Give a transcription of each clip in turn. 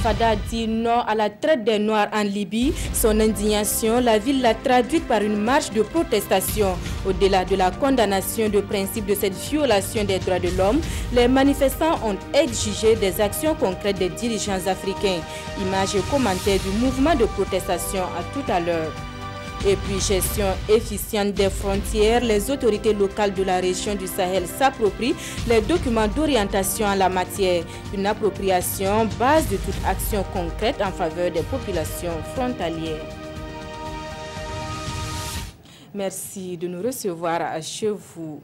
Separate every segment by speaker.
Speaker 1: Fada dit non à la traite des Noirs en Libye. Son indignation, la ville l'a traduite par une marche de protestation. Au-delà de la condamnation de principe de cette violation des droits de l'homme, les manifestants ont exigé des actions concrètes des dirigeants africains. Images et commentaires du mouvement de protestation à tout à l'heure. Et puis, gestion efficiente des frontières, les autorités locales de la région du Sahel s'approprient les documents d'orientation en la matière. Une appropriation base de toute action concrète en faveur des populations frontalières. Merci de nous recevoir chez vous.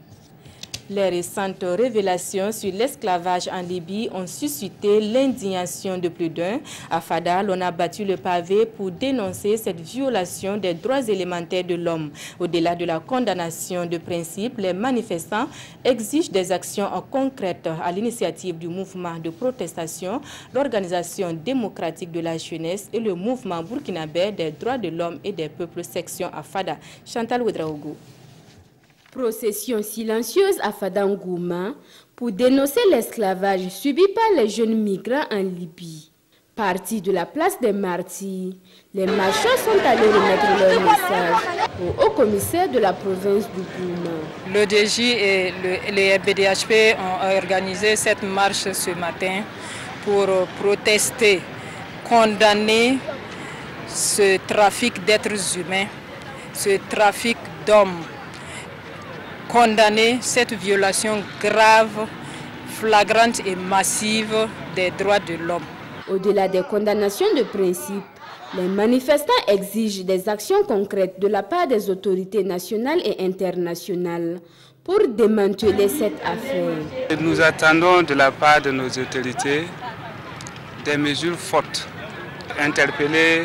Speaker 1: Les récentes révélations sur l'esclavage en Libye ont suscité l'indignation de plus d'un. À Fada, l'on a battu le pavé pour dénoncer cette violation des droits élémentaires de l'homme. Au-delà de la condamnation de principe, les manifestants exigent des actions concrètes à l'initiative du mouvement de protestation, l'Organisation démocratique de la jeunesse et le mouvement burkinabé des droits de l'homme et des peuples section à Fada. Chantal Ouedraogo.
Speaker 2: Procession silencieuse à Fadangouma pour dénoncer l'esclavage subi par les jeunes migrants en Libye. Partis de la place des Martyrs, les marcheurs sont allés remettre leur message au haut-commissaire de la province du Gouma.
Speaker 3: Le DJ et les BDHP ont organisé cette marche ce matin pour protester, condamner ce trafic d'êtres humains, ce trafic d'hommes. Condamner cette violation grave, flagrante et massive des droits de l'homme.
Speaker 2: Au-delà des condamnations de principe, les manifestants exigent des actions concrètes de la part des autorités nationales et internationales pour démanteler cette affaire.
Speaker 4: Nous attendons de la part de nos autorités des mesures fortes, interpeller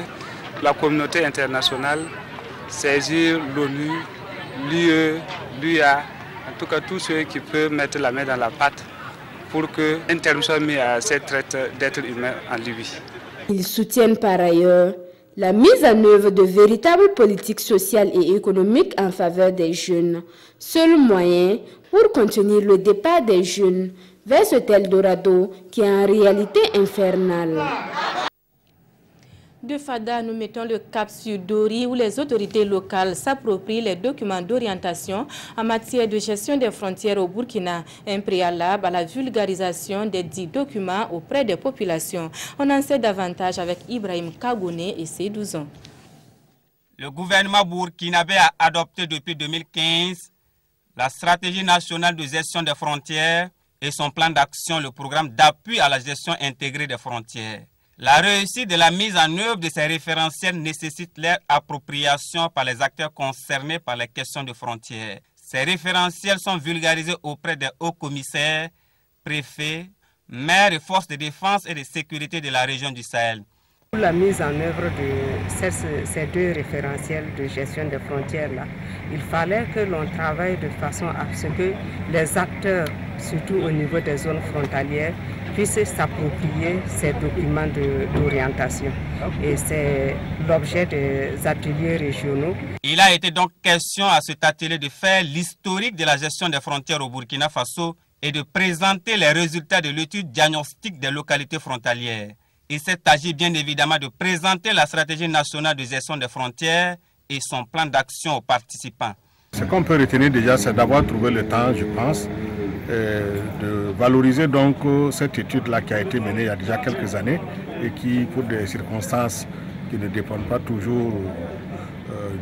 Speaker 4: la communauté internationale, saisir l'ONU, l'UE, l'UA, en tout cas tous ceux qui peuvent mettre la main dans la pâte pour qu'un terme soit mis à cette traite d'êtres humains en Libye.
Speaker 2: Ils soutiennent par ailleurs la mise en œuvre de véritables politiques sociales et économiques en faveur des jeunes, seul moyen pour contenir le départ des jeunes vers cet Eldorado qui est en réalité infernal.
Speaker 1: De Fada, nous mettons le cap sur Dori où les autorités locales s'approprient les documents d'orientation en matière de gestion des frontières au Burkina, un préalable à la vulgarisation des dits documents auprès des populations. On en sait davantage avec Ibrahim Kagouné et ses 12 ans.
Speaker 5: Le gouvernement burkinabé a adopté depuis 2015 la stratégie nationale de gestion des frontières et son plan d'action, le programme d'appui à la gestion intégrée des frontières. La réussite de la mise en œuvre de ces référentiels nécessite leur appropriation par les acteurs concernés par les questions de frontières. Ces référentiels sont vulgarisés auprès des hauts commissaires, préfets, maires et forces de défense et de sécurité de la région du Sahel.
Speaker 6: Pour la mise en œuvre de ces deux référentiels de gestion des frontières-là, il fallait que l'on travaille de façon à ce que les acteurs, surtout au niveau des zones frontalières, puissent s'approprier ces documents d'orientation. Et c'est l'objet des ateliers régionaux.
Speaker 5: Il a été donc question à cet atelier de faire l'historique de la gestion des frontières au Burkina Faso et de présenter les résultats de l'étude diagnostique des localités frontalières. Il s'est agi bien évidemment de présenter la stratégie nationale de gestion des frontières et son plan d'action aux participants.
Speaker 7: Ce qu'on peut retenir déjà, c'est d'avoir trouvé le temps, je pense, de valoriser donc cette étude-là qui a été menée il y a déjà quelques années et qui, pour des circonstances qui ne dépendent pas toujours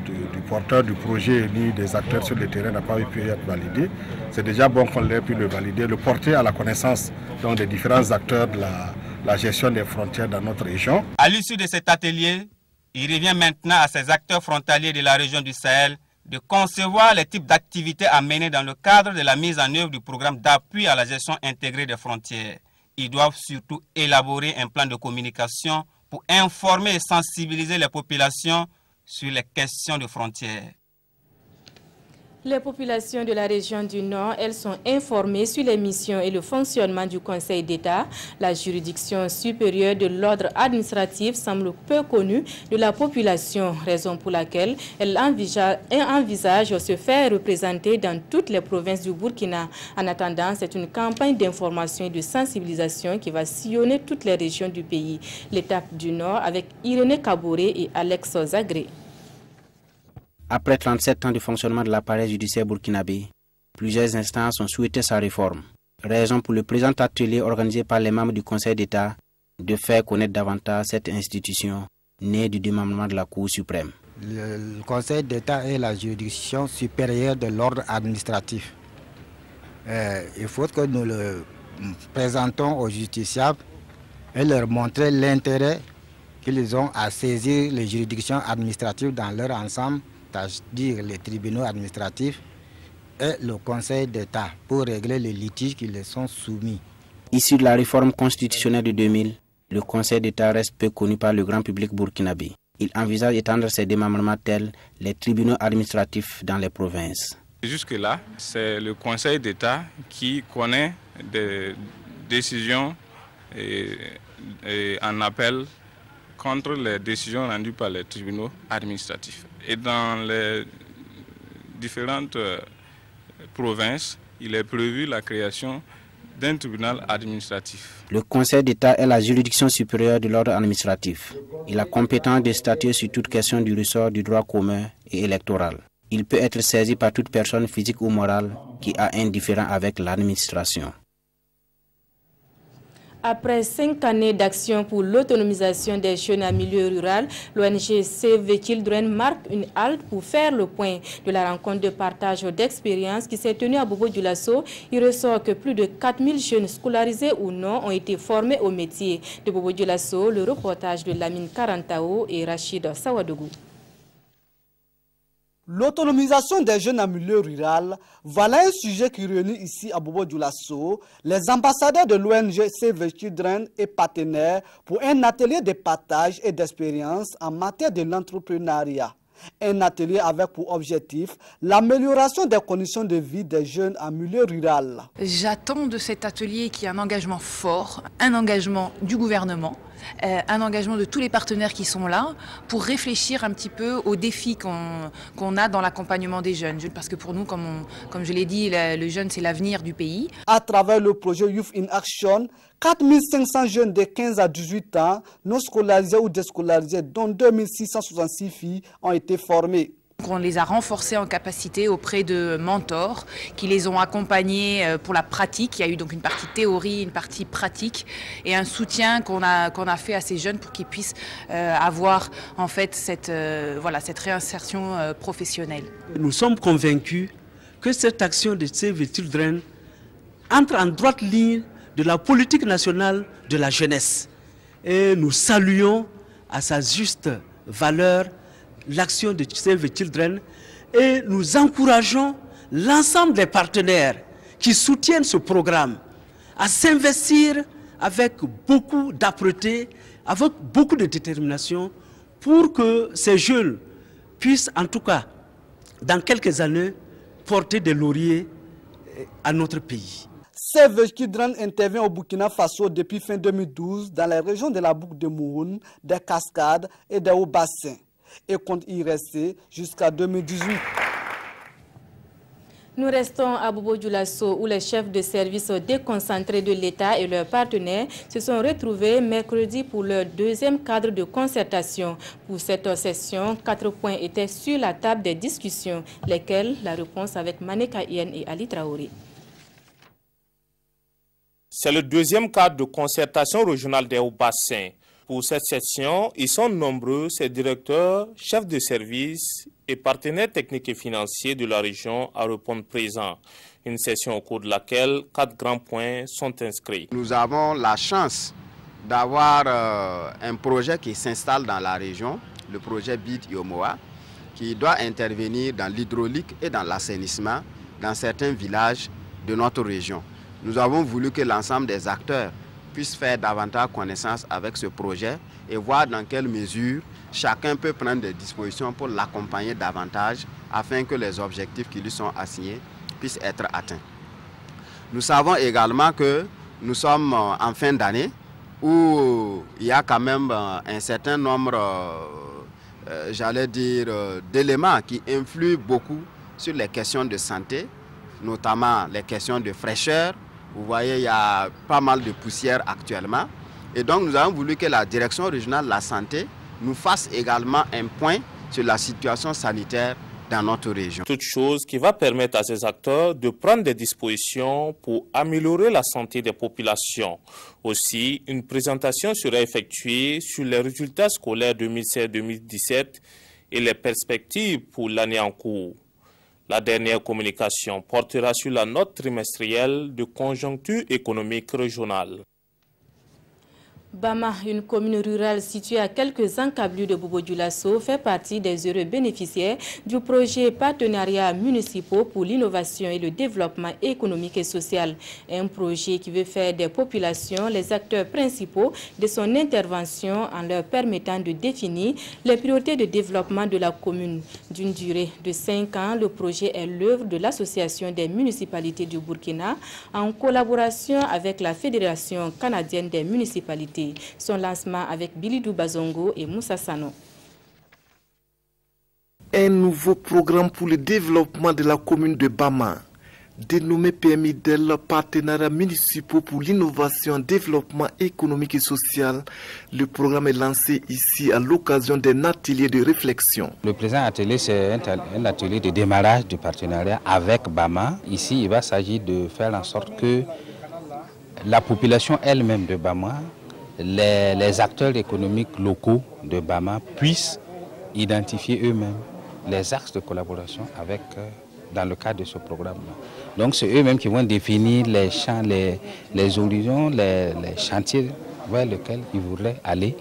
Speaker 7: du porteur du projet ni des acteurs sur le terrain, n'a pas pu être validée. C'est déjà bon qu'on l'ait pu le valider, le porter à la connaissance donc, des différents acteurs de la gestion des frontières dans notre région.
Speaker 5: À l'issue de cet atelier, il revient maintenant à ces acteurs frontaliers de la région du Sahel de concevoir les types d'activités à mener dans le cadre de la mise en œuvre du programme d'appui à la gestion intégrée des frontières. Ils doivent surtout élaborer un plan de communication pour informer et sensibiliser les populations sur les questions de frontières.
Speaker 1: Les populations de la région du Nord, elles sont informées sur les missions et le fonctionnement du Conseil d'État. La juridiction supérieure de l'ordre administratif semble peu connue de la population, raison pour laquelle elle envisage se faire représenter dans toutes les provinces du Burkina. En attendant, c'est une campagne d'information et de sensibilisation qui va sillonner toutes les régions du pays. L'étape du Nord avec Irénée Kaboré et Alex Zagré.
Speaker 8: Après 37 ans de fonctionnement de l'appareil judiciaire burkinabé, plusieurs instances ont souhaité sa réforme. Raison pour le présent atelier organisé par les membres du Conseil d'État de faire connaître davantage cette institution née du démembrement de la Cour suprême.
Speaker 9: Le Conseil d'État est la juridiction supérieure de l'ordre administratif. Il faut que nous le présentons aux justiciables et leur montrer l'intérêt qu'ils ont à saisir les juridictions administratives dans leur ensemble, c'est-à-dire les tribunaux administratifs et le Conseil d'État pour régler les litiges qui les sont soumis.
Speaker 8: Issu de la réforme constitutionnelle de 2000, le Conseil d'État reste peu connu par le grand public burkinabé. Il envisage d'étendre ses démembrements tels les tribunaux administratifs dans les provinces.
Speaker 4: Jusque-là, c'est le Conseil d'État qui connaît des décisions et en appel contre les décisions rendues par les tribunaux administratifs. Et dans les différentes provinces, il est prévu la création d'un tribunal administratif.
Speaker 8: Le Conseil d'État est la juridiction supérieure de l'ordre administratif. Il a compétence de statuer sur toute question du ressort du droit commun et électoral. Il peut être saisi par toute personne physique ou morale qui a un différend avec l'administration.
Speaker 1: Après 5 années d'action pour l'autonomisation des jeunes en milieu rural, l'ONG Save the Children marque une halte pour faire le point de la rencontre de partage d'expériences qui s'est tenue à Bobo-Dioulasso. Il ressort que plus de 4000 jeunes scolarisés ou non ont été formés au métier. De Bobo-Dioulasso, le reportage de Lamine Karantao et Rachid Sawadougou.
Speaker 10: L'autonomisation des jeunes en milieu rural, voilà un sujet qui réunit ici à Bobo-Dioulasso les ambassadeurs de l'ONG Save the Children et partenaires pour un atelier de partage et d'expérience en matière de l'entrepreneuriat. Un atelier avec pour objectif l'amélioration des conditions de vie des jeunes en milieu rural.
Speaker 11: J'attends de cet atelier qu'il y ait un engagement fort, un engagement du gouvernement, un engagement de tous les partenaires qui sont là pour réfléchir un petit peu aux défis qu'on a dans l'accompagnement des jeunes. Parce que pour nous, comme je l'ai dit, le jeune c'est l'avenir du pays.
Speaker 10: À travers le projet Youth in Action, 4500 jeunes de 15 à 18 ans, non scolarisés ou déscolarisés, dont 2666 filles, ont été formés.
Speaker 11: On les a renforcés en capacité auprès de mentors qui les ont accompagnés pour la pratique. Il y a eu donc une partie théorie, une partie pratique et un soutien qu'on a fait à ces jeunes pour qu'ils puissent avoir en fait cette réinsertion professionnelle.
Speaker 12: Nous sommes convaincus que cette action de Save the Children entre en droite ligne de la politique nationale de la jeunesse. Et nous saluons à sa juste valeur l'action de Save the Children et nous encourageons l'ensemble des partenaires qui soutiennent ce programme à s'investir avec beaucoup d'âpreté, avec beaucoup de détermination pour que ces jeunes puissent en tout cas dans quelques années porter des lauriers à notre pays.
Speaker 10: Save the Children intervient au Burkina Faso depuis fin 2012 dans les régions de la boucle de Mouhoun, des Cascades et des Hauts-Bassins et compte y rester jusqu'à 2018.
Speaker 1: Nous restons à Bobo-Dioulasso où les chefs de service déconcentrés de l'État et leurs partenaires se sont retrouvés mercredi pour leur deuxième cadre de concertation. Pour cette session, 4 points étaient sur la table des discussions, lesquels la réponse avec Maneka Yen et Ali Traoré.
Speaker 13: C'est le deuxième cadre de concertation régionale des Hauts-Bassins. Pour cette session, ils sont nombreux, ces directeurs, chefs de service et partenaires techniques et financiers de la région à répondre présents. Une session au cours de laquelle 4 grands points sont inscrits.
Speaker 14: Nous avons la chance d'avoir un projet qui s'installe dans la région, le projet BID Yomoa, qui doit intervenir dans l'hydraulique et dans l'assainissement dans certains villages de notre région. Nous avons voulu que l'ensemble des acteurs puissent faire davantage connaissance avec ce projet et voir dans quelle mesure chacun peut prendre des dispositions pour l'accompagner davantage afin que les objectifs qui lui sont assignés puissent être atteints. Nous savons également que nous sommes en fin d'année où il y a quand même un certain nombre, d'éléments qui influent beaucoup sur les questions de santé, notamment les questions de fraîcheur. Vous voyez, il y a pas mal de poussière actuellement. Et donc, nous avons voulu que la direction régionale de la santé nous fasse également un point sur la situation sanitaire dans notre région.
Speaker 13: Toute chose qui va permettre à ces acteurs de prendre des dispositions pour améliorer la santé des populations. Aussi, une présentation sera effectuée sur les résultats scolaires 2016-2017 et les perspectives pour l'année en cours. La dernière communication portera sur la note trimestrielle de conjoncture économique régionale.
Speaker 1: Bama, une commune rurale située à quelques encablures de Bobo-Dioulasso, fait partie des heureux bénéficiaires du projet Partenariat municipaux pour l'innovation et le développement économique et social. Un projet qui veut faire des populations les acteurs principaux de son intervention en leur permettant de définir les priorités de développement de la commune. D'une durée de 5 ans, le projet est l'œuvre de l'Association des municipalités du Burkina en collaboration avec la Fédération canadienne des municipalités. Son lancement avec Bilidou Bazongo et Moussa Sano.
Speaker 15: Un nouveau programme pour le développement de la commune de Bama, dénommé PMIDEL, Partenariat municipaux pour l'innovation, développement économique et social. Le programme est lancé ici à l'occasion d'un atelier de réflexion.
Speaker 16: Le présent atelier, c'est un atelier de démarrage du partenariat avec Bama. Ici, il va s'agir de faire en sorte que la population elle-même de Bama, les acteurs économiques locaux de Bama puissent identifier eux-mêmes les axes de collaboration avec, dans le cadre de ce programme-là. Donc c'est eux-mêmes qui vont définir les champs, les horizons, les chantiers vers lesquels ils voudraient aller.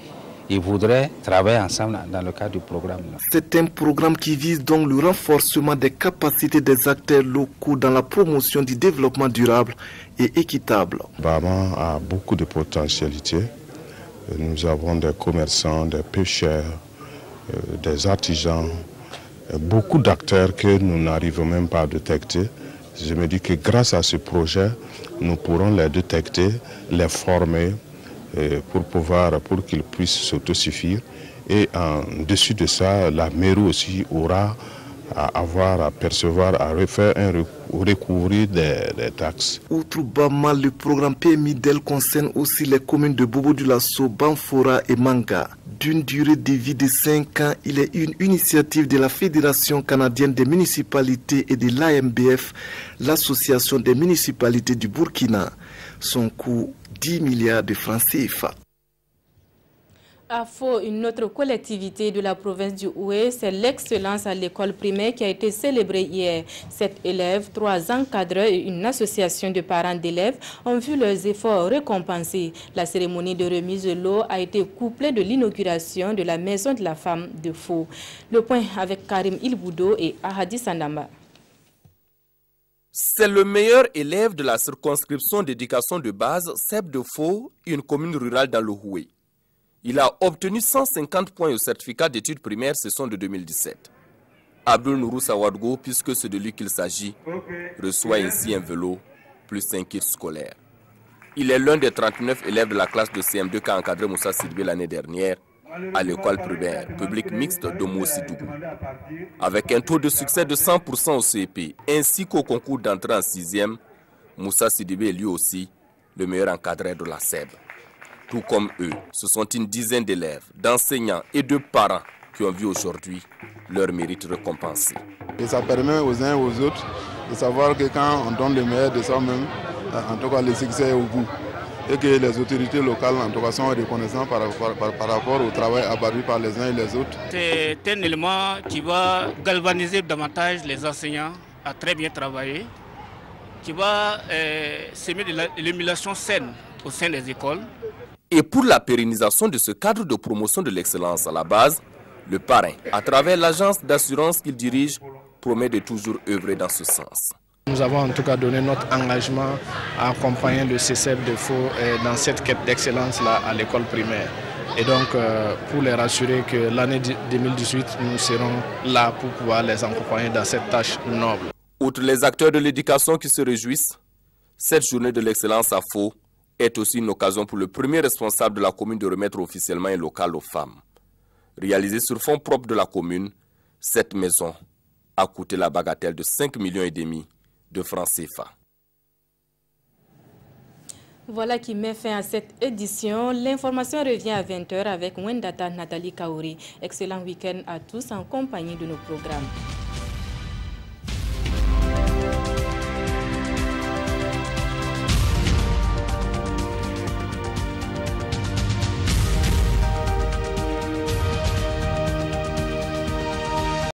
Speaker 16: Ils voudraient travailler ensemble dans le cadre du programme.
Speaker 15: C'est un programme qui vise donc le renforcement des capacités des acteurs locaux dans la promotion du développement durable et équitable.
Speaker 17: Bama a beaucoup de potentialités. Nous avons des commerçants, des pêcheurs, des artisans, beaucoup d'acteurs que nous n'arrivons même pas à détecter. Je me dis que grâce à ce projet, nous pourrons les détecter, les former pour qu'ils puissent s'autosuffire. Et en dessus de ça, la mairie aussi aura à percevoir, à refaire recouvrir des taxes.
Speaker 15: Outre Bama, le programme PMIDEL concerne aussi les communes de Bobo-Dioulasso, Banfora et Manga. D'une durée de vie de 5 ans, il est une initiative de la Fédération canadienne des municipalités et de l'AMBF, l'Association des municipalités du Burkina. Son coût, 10 milliards de francs CFA.
Speaker 1: À Fo, une autre collectivité de la province du Oué, c'est l'excellence à l'école primaire qui a été célébrée hier. 7 élèves, 3 encadreurs et une association de parents d'élèves ont vu leurs efforts récompensés. La cérémonie de remise de l'eau a été couplée de l'inauguration de la maison de la femme de Fo. Le point avec Karim Ilboudo et Ahadi Sandamba.
Speaker 18: C'est le meilleur élève de la circonscription d'éducation de base, Seb de Fo, une commune rurale dans le Houé. Il a obtenu 150 points au certificat d'études primaires session de 2017. Abdul Nourou Sawadgo, puisque c'est de lui qu'il s'agit, reçoit ainsi un vélo plus 5 kits scolaires. Il est l'un des 39 élèves de la classe de CM2 qu'a encadré Moussa Sidibé l'année dernière à l'école primaire publique mixte de Moussi-Dougou. Avec un taux de succès de 100% au CEP ainsi qu'au concours d'entrée en 6e, Moussa Sidibé est lui aussi le meilleur encadreur de la SEB. Tout comme eux, ce sont une dizaine d'élèves, d'enseignants et de parents qui ont vu aujourd'hui leur mérite récompensé.
Speaker 19: Et ça permet aux uns et aux autres de savoir que quand on donne le meilleur de soi-même, en tout cas le succès est au bout. Et que les autorités locales en tout cas sont reconnaissantes par rapport au travail abattu par les uns et les autres.
Speaker 20: C'est un élément qui va galvaniser davantage les enseignants à très bien travailler, qui va semer de l'émulation saine au sein des écoles.
Speaker 18: Et pour la pérennisation de ce cadre de promotion de l'excellence à la base, le parrain, à travers l'agence d'assurance qu'il dirige, promet de toujours œuvrer dans ce sens.
Speaker 21: Nous avons en tout cas donné notre engagement à accompagner le CCEP de Fo dans cette quête d'excellence-là à l'école primaire. Et donc, pour les rassurer que l'année 2018, nous serons là pour pouvoir les accompagner dans cette tâche noble.
Speaker 18: Outre les acteurs de l'éducation qui se réjouissent, cette journée de l'excellence à Fo est aussi une occasion pour le premier responsable de la commune de remettre officiellement un local aux femmes. Réalisée sur fonds propres de la commune, cette maison a coûté la bagatelle de 5,5 millions de francs CFA.
Speaker 1: Voilà qui met fin à cette édition. L'information revient à 20h avec Wendata Nathalie Kaouri. Excellent week-end à tous en compagnie de nos programmes.